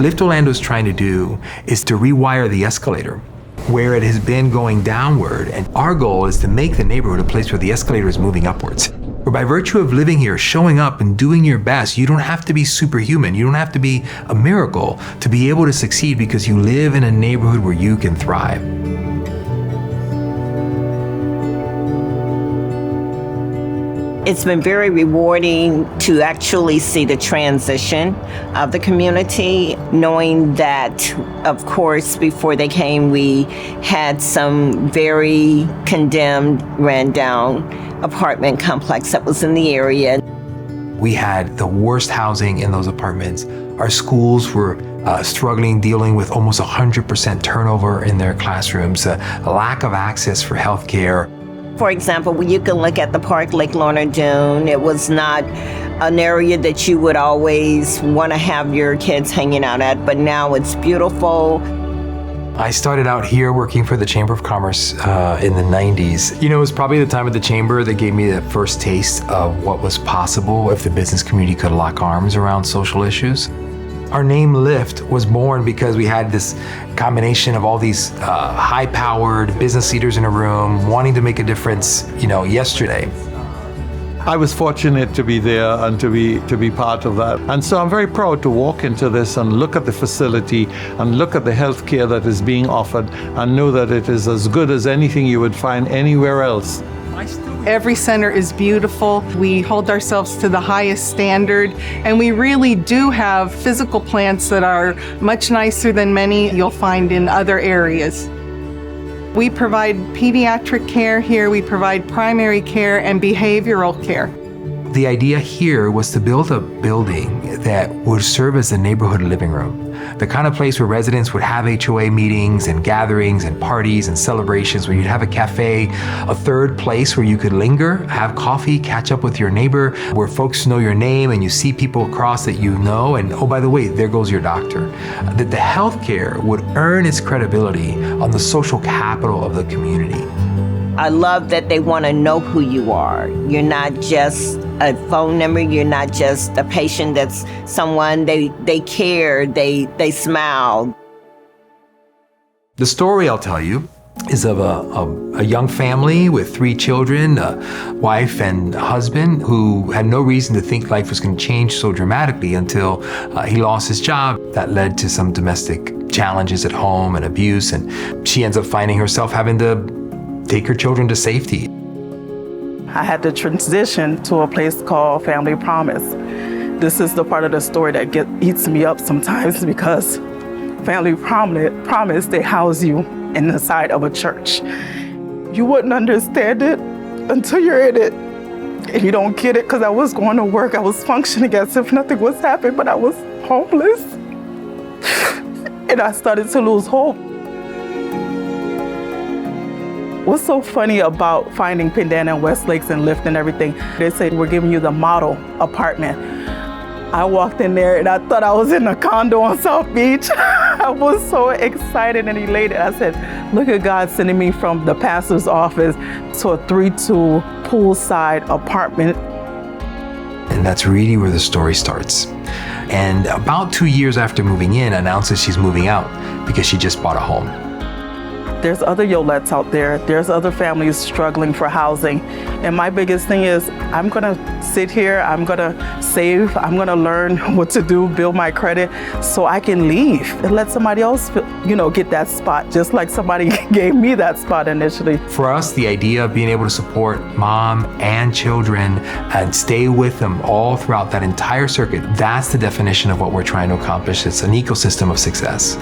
What Lift Orlando is trying to do is to rewire the escalator where it has been going downward. And our goal is to make the neighborhood a place where the escalator is moving upwards. Where by virtue of living here, showing up and doing your best, you don't have to be superhuman. You don't have to be a miracle to be able to succeed because you live in a neighborhood where you can thrive. It's been very rewarding to actually see the transition of the community, knowing that, of course, before they came, we had some very condemned, ran down apartment complex that was in the area. We had the worst housing in those apartments. Our schools were struggling, dealing with almost 100% turnover in their classrooms, a lack of access for healthcare. For example, you can look at the park, Lake Lorna Dune. It was not an area that you would always want to have your kids hanging out at, but now it's beautiful. I started out here working for the Chamber of Commerce in the 90s. You know, it was probably the time at the Chamber that gave me the first taste of what was possible if the business community could lock arms around social issues. Our name Lyft was born because we had this combination of all these high-powered business leaders in a room wanting to make a difference, yesterday. I was fortunate to be there and to be part of that. And so I'm very proud to walk into this and look at the facility and look at the health care that is being offered and know that it is as good as anything you would find anywhere else. Every center is beautiful. We hold ourselves to the highest standard, and we really do have physical plants that are much nicer than many you'll find in other areas. We provide pediatric care here, we provide primary care and behavioral care. The idea here was to build a building that would serve as a neighborhood living room, the kind of place where residents would have HOA meetings and gatherings and parties and celebrations, where you'd have a cafe, a third place where you could linger, have coffee, catch up with your neighbor, where folks know your name and you see people across that you know, and oh, by the way, there goes your doctor. That the healthcare would earn its credibility on the social capital of the community. I love that they want to know who you are. You're not just a phone number. You're not just a patient that's someone, they care, they smile. The story I'll tell you is of a young family with 3 children, a wife and husband, who had no reason to think life was going to change so dramatically until he lost his job. That led to some domestic challenges at home and abuse, and she ends up finding herself having to take her children to safety. I had to transition to a place called Family Promise. This is the part of the story that eats me up sometimes, because Family Promise, they house you inside of a church. You wouldn't understand it until you're in it. And you don't get it, because I was going to work, I was functioning as if nothing was happening, but I was homeless. And I started to lose hope. What's so funny about finding Pendana and West Lakes and Lyft and everything, they said, we're giving you the model apartment. I walked in there and I thought I was in a condo on South Beach. I was so excited and elated. I said, look at God sending me from the pastor's office to a 3-2 poolside apartment. And that's really where the story starts. And about 2 years after moving in, announces she's moving out because she just bought a home. There's other Yolettes out there. There's other families struggling for housing. And my biggest thing is, I'm gonna sit here, I'm gonna save, I'm gonna learn what to do, build my credit, so I can leave and let somebody else, get that spot, just like somebody gave me that spot initially. For us, the idea of being able to support mom and children and stay with them all throughout that entire circuit, that's the definition of what we're trying to accomplish. It's an ecosystem of success.